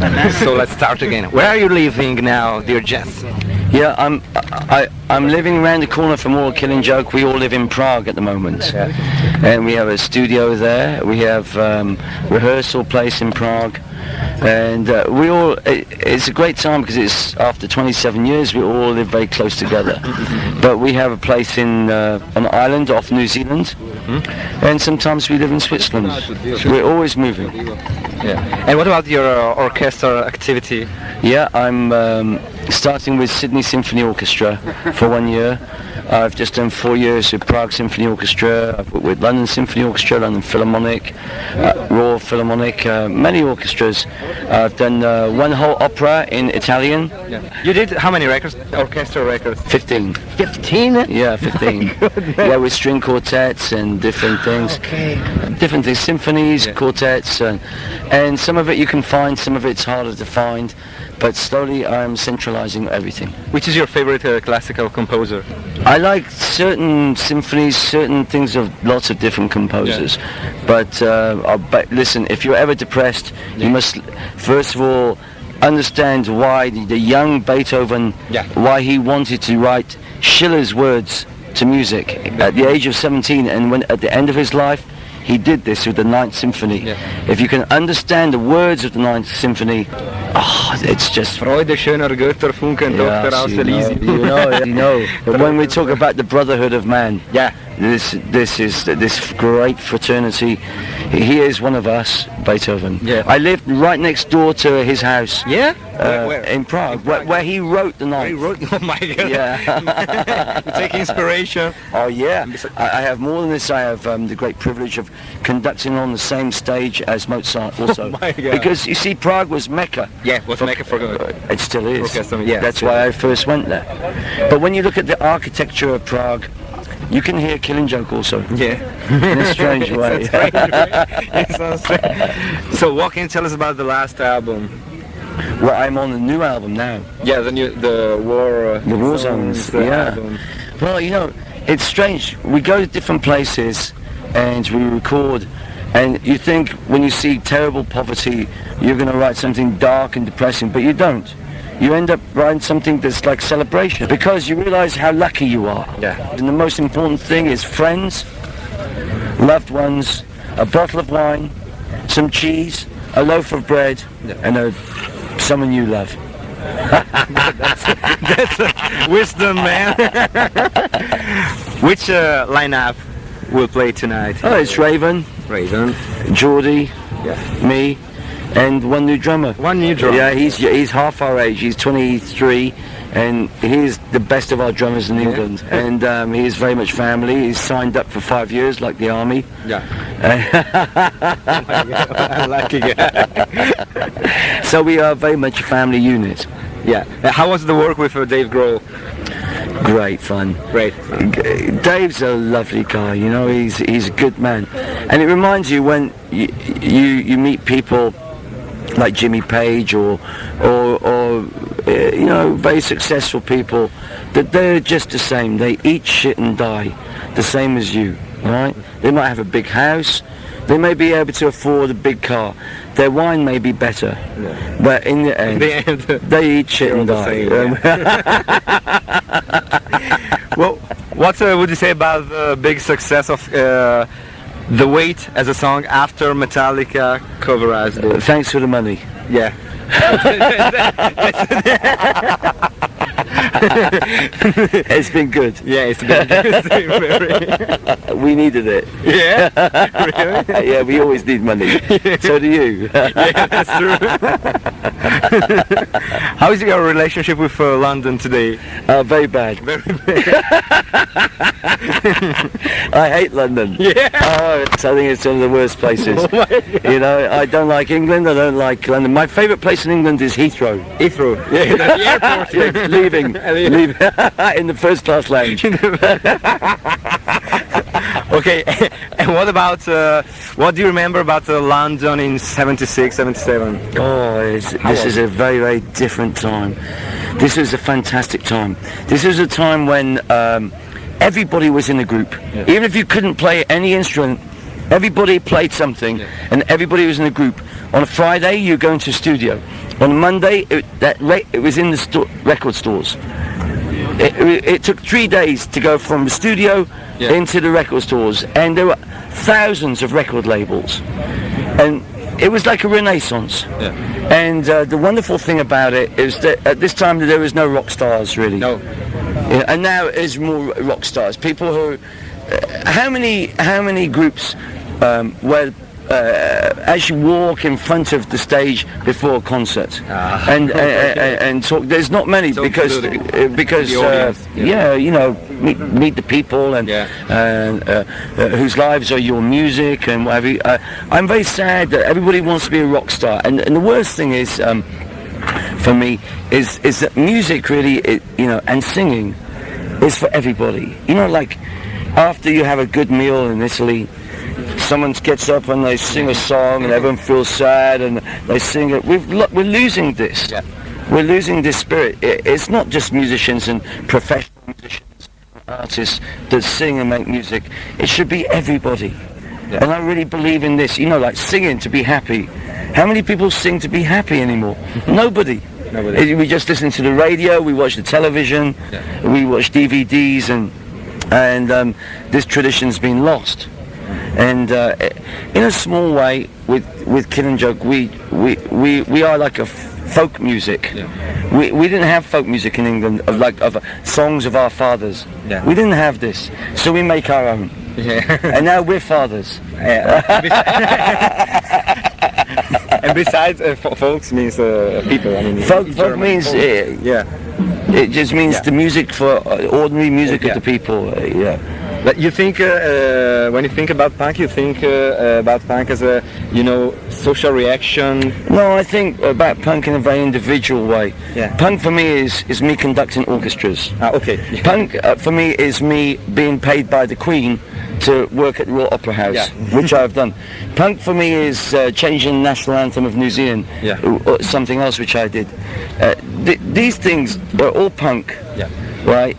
So let's start again. Where are you living now, dear Jaz? Yeah, I'm living around the corner from All Killing Joke. We all live in Prague at the moment, and we have a studio there. We have rehearsal place in Prague, and it's a great time because it's after 27 years. We all live very close together. But we have a place in an island off New Zealand, and sometimes we live in Switzerland. We're always moving. Yeah. And what about your orchestra activity? Yeah, I'm starting with Sydney Symphony Orchestra for 1 year. I've just done 4 years with Prague Symphony Orchestra. I've worked with London Symphony Orchestra, London Philharmonic, Royal Philharmonic, many orchestras. I've done one whole opera in Italian. Yeah. You did how many records? Orchestra records? 15. 15? Yeah, 15. Yeah, with string quartets and different things. Okay. Different things, symphonies, quartets, and some of it you can find, some of it's harder to find. But slowly I'm centralizing everything. Which is your favorite classical composer? I like certain symphonies, certain things of lots of different composers. Yeah. But listen, if you're ever depressed, you must first of all understand why the young Beethoven, why he wanted to write Schiller's words to music at the age of 17, and when at the end of his life he did this with the Ninth Symphony. Yeah. If you can understand the words of the Ninth Symphony, it's just Freude schöner Götter funken doch aus der you know. But when we talk about the brotherhood of man, this great fraternity, he is one of us, Beethoven. Yeah. I lived right next door to his house. Yeah. Where? In Prague, where he wrote the Ninth. Oh my God. Yeah. You take inspiration. Oh yeah. I have more than this. I have the great privilege of conducting on the same stage as Mozart also. Oh my God. Because you see, Prague was Mecca. Yeah, was Mecca for it still is. Yeah, that's why I first went there. But when you look at the architecture of Prague, you can hear Killing Joke also. Yeah. In a strange way. It's so strange. So what can you tell us about the last album? Well, I'm on the new album now. Yeah, the War Zones. Yeah. Album. Well, you know, it's strange. We go to different places and we record, and you think when you see terrible poverty, you're going to write something dark and depressing, but you don't. You end up writing something that's like celebration because you realize how lucky you are. Yeah. And the most important thing is friends, loved ones, a bottle of wine, some cheese, a loaf of bread, and someone you love. That's wisdom, man. Which lineup will play tonight? Oh, it's Raven, Geordie, me, and one new drummer. One new drummer. Yeah, he's half our age. He's 23, and he's the best of our drummers in England. And he is very much family. He's signed up for 5 years, like the army. Yeah. I like it. So we are very much a family unit. Yeah. How was the work with Dave Grohl? Great fun. Great. Dave's a lovely guy. You know, he's a good man, and it reminds you when you meet people like Jimmy Page or you know, very successful people, that they're just the same. They eat shit and die the same as you, right? They might have a big house, they may be able to afford a big car, their wine may be better, but in the end they eat shit and die. Well, what would you say about the big success of The Weight as a song after Metallica coverized it? Thanks for the money. Yeah. It's been good. Yeah, it's been good. We needed it. Yeah? Really? Yeah, we always need money. So do you. Yeah, that's true. How is your relationship with London today? Very bad. Very bad. I hate London. Yeah. I think it's one of the worst places. Oh, you know, I don't like England, I don't like London. My favourite place in England is Heathrow. Heathrow? Yeah, the airport. Yeah, leaving in the first class lounge. Okay, and what about, what do you remember about London in 76, 77? Oh, this is a very, very different time. This was a fantastic time. This was a time when everybody was in a group. Yeah. Even if you couldn't play any instrument, everybody played something, and everybody was in a group. On a Friday, you go into a studio. On Monday, it was in the record stores. It took 3 days to go from the studio into the record stores, and there were thousands of record labels, and it was like a renaissance. And the wonderful thing about it is that at this time there was no rock stars really. No. And now there's more rock stars. People who, how many groups where actually walk in front of the stage before a concert and talk? There's not many, because you know, meet the people and whose lives are your music and whatever. I'm very sad that everybody wants to be a rock star, and the worst thing is for me is that music really, you know, and singing is for everybody. You know, like after you have a good meal in Italy, someone gets up and they sing a song and everyone feels sad and they sing it. We're losing this. Yeah. We're losing this spirit. It's not just musicians and professional musicians, artists that sing and make music. It should be everybody. Yeah. And I really believe in this. You know, like singing to be happy. How many people sing to be happy anymore? Nobody. We just listen to the radio, we watch the television, we watch DVDs, and this tradition's been lost. And in a small way, with Killing Joke, we are like a folk music. Yeah. We didn't have folk music in England of songs of our fathers. Yeah. We didn't have this, so we make our own. Yeah. And now we're fathers. Yeah. And besides, folks means people. I mean, folk means it just means the music for ordinary music of the people. But you think, when you think about punk, you think about punk as a, you know, social reaction? No, I think about punk in a very individual way. Yeah. Punk for me is me conducting orchestras. Okay. Punk for me is me being paid by the Queen to work at the Royal Opera House, which I've done. Punk for me is changing the national anthem of New Zealand, or something else which I did. These things are all punk. Yeah. Right,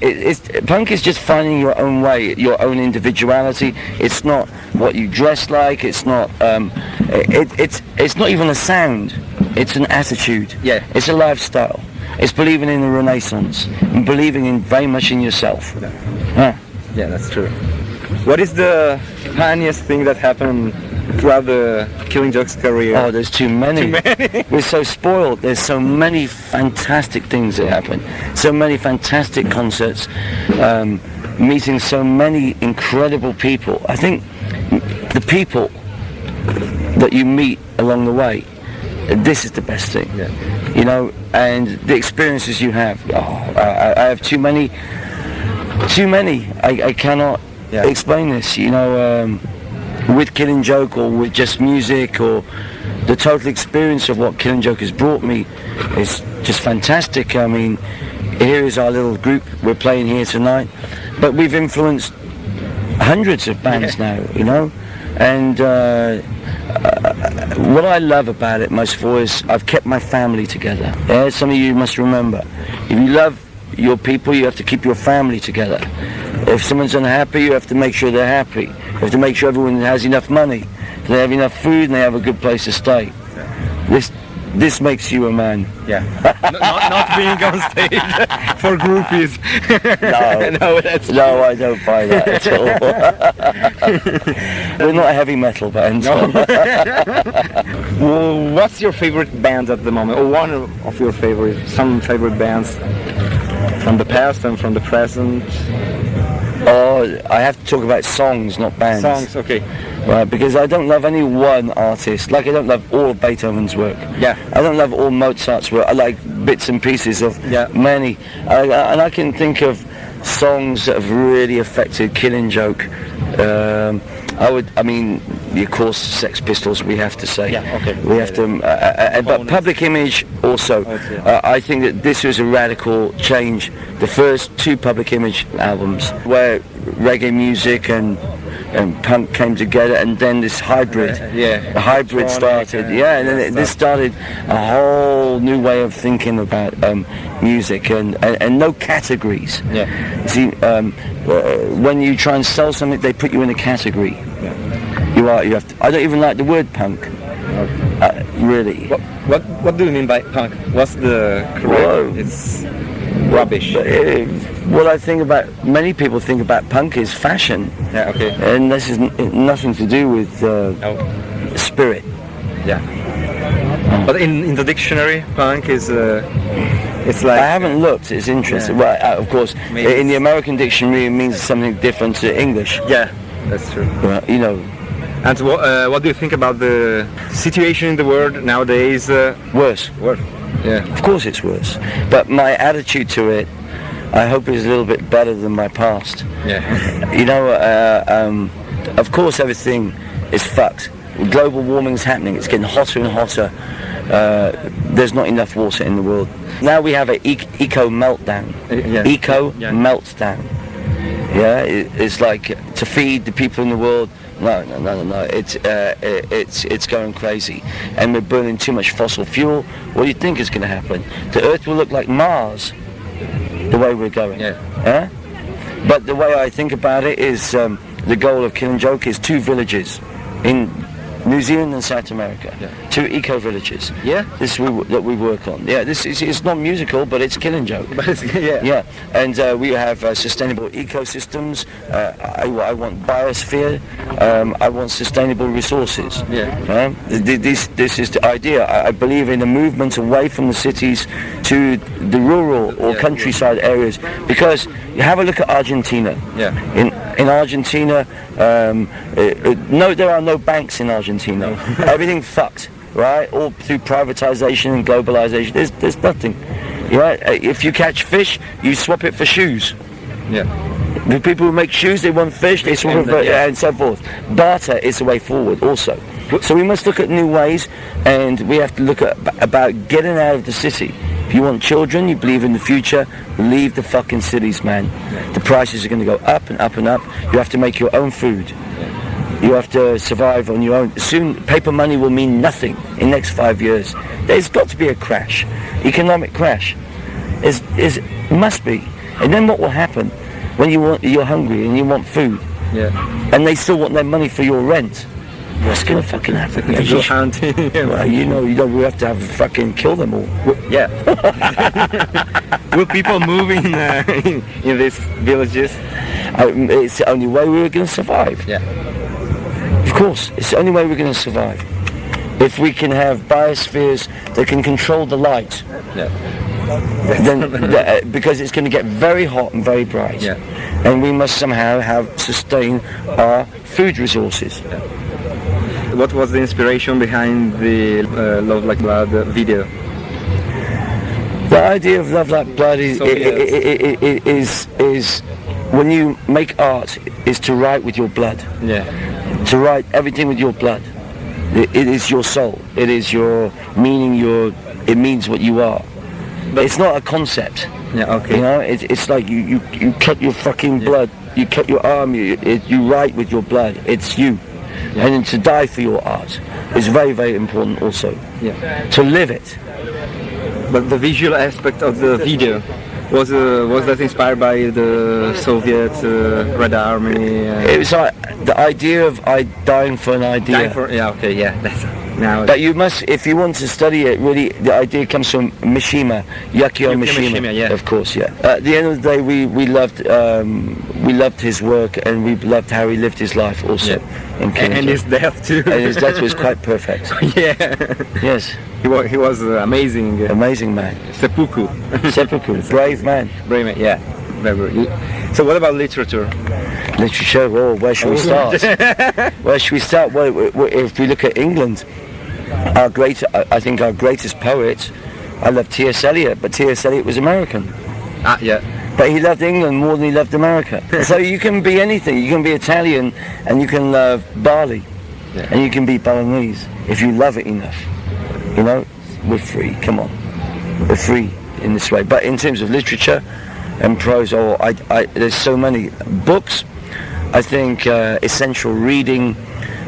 punk is just finding your own way, your own individuality. It's not what you dress like. It's not. It's not even a sound. It's an attitude. Yeah. It's a lifestyle. It's believing in the Renaissance and believing in very much in yourself. Yeah, that's true. What is the funniest thing that happened throughout the Killing Joke's career? Oh, there's too many. We're so spoiled. There's so many fantastic things that happen. So many fantastic concerts, meeting so many incredible people. I think the people that you meet along the way, this is the best thing. Yeah. You know, and the experiences you have. I have too many. I cannot explain this. You know. With Killing Joke or with just music, or the total experience of what Killing Joke has brought me is just fantastic. I mean, here is our little group, we're playing here tonight, but we've influenced hundreds of bands now, you know, and what I love about it most of all is I've kept my family together. Yeah, some of you must remember, if you love your people, you have to keep your family together. If someone's unhappy, you have to make sure they're happy. You have to make sure everyone has enough money, they have enough food, and they have a good place to stay. This makes you a man. Yeah. not being on stage for groupies. No, I don't buy that at all. We're not a heavy metal band. No. Well, what's your favorite band at the moment, or one of your some favorite bands from the past and from the present? Oh, I have to talk about songs, not bands. Songs, okay. Right, because I don't love any one artist. Like I don't love all of Beethoven's work. Yeah. I don't love all Mozart's work. I like bits and pieces of many. And I can think of songs that have really affected Killing Joke. Of course, Sex Pistols, we have to say. Yeah, okay. We have to, but Public Image also. I think that this was a radical change. The first two Public Image albums, where reggae music and punk came together, and then this hybrid, the hybrid started, and then this started a whole new way of thinking about music and no categories. Yeah. See, when you try and sell something, they put you in a category. Yeah. You have to, I don't even like the word punk. Really. What do you mean by punk? What's the correct? Well, It's rubbish. What I think about, many people think about punk is fashion. Yeah. Okay. And this is nothing to do with No. spirit. Yeah. But in the dictionary, punk is it's like I haven't looked. It's interesting. Yeah. Well, of course, Maybe in the American dictionary, it means something different to English. Yeah, that's true. You know, And what do you think about the situation in the world nowadays? worse. Yeah. Of course, it's worse. But my attitude to it, I hope, is a little bit better than my past. Yeah. You know, of course, everything is fucked. Global warming's happening. It's getting hotter and hotter. There's not enough water in the world. Now we have an eco meltdown. Yeah. Eco meltdown. Yeah, it's like to feed the people in the world. No. It's going crazy, and we're burning too much fossil fuel. What do you think is going to happen? The Earth will look like Mars, the way we're going. Yeah. But the way I think about it is the goal of Killing Joke is 2 villages in New Zealand and South America. Yeah. 2 eco villages. Yeah. That we work on. Yeah. This is, it's not musical, but it's Killing Joke. Yeah. Yeah, and we have sustainable ecosystems. I want biosphere. I want sustainable resources. Yeah. This is the idea. I believe in a movement away from the cities to the rural or countryside areas. Because you have a look at Argentina. Yeah. In Argentina, no, there are no banks in Argentina. Everything fucked. Right, all through privatization and globalization. There's nothing. Right, if you catch fish, you swap it for shoes. Yeah. The people who make shoes, they want fish, they swap it for, and so forth. Barter is the way forward also. So we must look at new ways, and we have to look at about getting out of the city. If you want children, you believe in the future, leave the fucking cities, man. The prices are going to go up and up and up. You have to make your own food. You have to survive on your own. Soon, paper money will mean nothing in the next 5 years. There's got to be a crash, economic crash. It must be. And then what will happen when you're hungry and you want food? Yeah. And they still want their money for your rent? What's going to fucking happen? Go hunting. Well, you know, we have to fucking kill them all. Yeah. Will people move in these villages? It's the only way we're going to survive. Yeah. Of course, it's the only way we're going to survive. If we can have biospheres that can control the light, then because it's going to get very hot and very bright, and we must somehow sustain our food resources. Yeah. What was the inspiration behind the Love Like Blood video? The idea of Love Like Blood is when you make art, is to write with your blood. Yeah. To write everything with your blood. It is your soul. It is your meaning. It means what you are. But it's not a concept. Yeah. Okay. You know, it's like you cut your fucking blood. You cut your arm. You write with your blood. It's you. Yeah. And then to die for your art is very, very important also. Yeah. To live it. But the visual aspect of the video. Was that inspired by the Soviet Red Army? It was like the idea of dying for an idea. That's now. But you must, if you want to study it, really, the idea comes from Mishima, Yukio Mishima. Yeah. Of course, yeah. At the end of the day, we loved his work, and we loved how he lived his life also. Yeah. And his death too. And his death was quite perfect. Yeah. Yes. He was amazing. Amazing man. Seppuku. Brave man. Brave man. Yeah. So what about literature? Literature. Oh, where should we start? Where should we start? Well, if we look at England, I think our greatest poet. I love T.S. Eliot, but T.S. Eliot was American. Yeah. But he loved England more than he loved America. So you can be anything. You can be Italian, and you can love barley, and you can be Balinese if you love it enough. You know, we're free. Come on, we're free in this way. But in terms of literature and prose, there's so many books. I think essential reading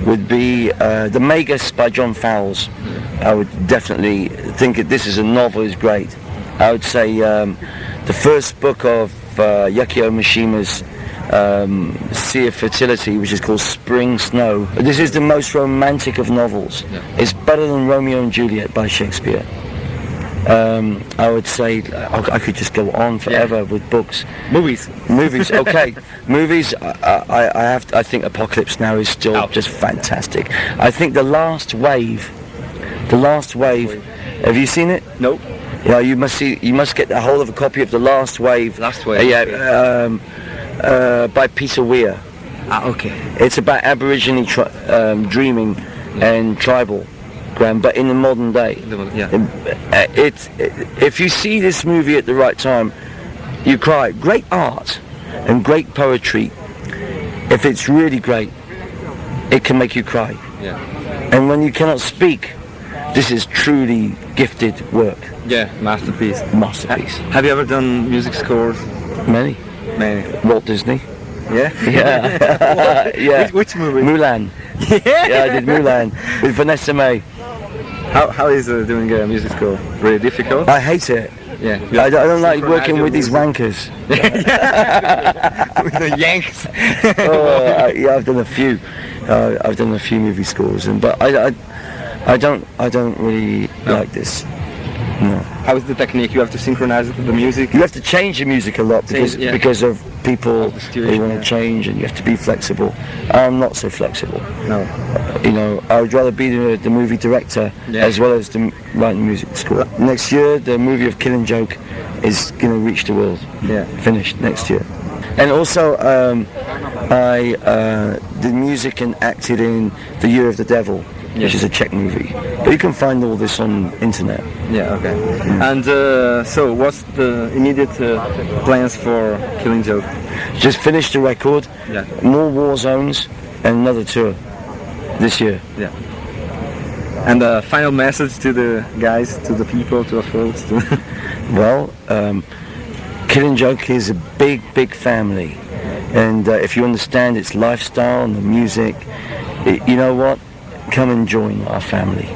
would be The Magus by John Fowles. I would definitely think this is a novel. Is great. I would say the first book of Yukio Mishima's Sea of Fertility, which is called Spring Snow. This is the most romantic of novels. Yeah. It's better than Romeo and Juliet by Shakespeare. I would say I could just go on forever with books. Movies. Okay. Movies. I think Apocalypse Now is still just fantastic. I think The Last Wave. Have you seen it? Nope. Yeah, you must see. You must get a hold of a copy of The Last Wave. Last Wave. By Peter Weir. Okay. It's about Aborigine dreaming and tribal, but in the modern day. Yeah. If you see this movie at the right time, you cry. Great art and great poetry. If it's really great, it can make you cry. Yeah. And when you cannot speak, this is truly gifted work. Yeah, masterpiece. Have you ever done music scores? Many. Walt Disney. Yeah? Yeah. Yeah. Which movie? Mulan. Yeah, I did Mulan with Vanessa May. How is doing a music score? Really difficult? I hate it. Yeah. I don't like working with these wankers. With the Yanks. Yeah, I've done a few. I've done a few movie scores, but I don't really like this. No. How is the technique? You have to synchronize it with the music? You have to change the music a lot because of people who want to change, and you have to be flexible. I'm not so flexible. No. You know, I would rather be the movie director as well as the writing music score. Next year, the movie of Killing Joke is going to reach the world. Yeah. Finished next year. And also, I did music and acted in The Year of the Devil, which is a Czech movie. But you can find all this on internet. Yeah, okay. And so what's the immediate plans for Killing Joke? Just finished the record, more war zones, and another tour this year. Yeah. And a final message to the guys, to the people, to the folks? Well, Killing Joke is a big family. And if you understand its lifestyle and the music, you know what? Come and join our family.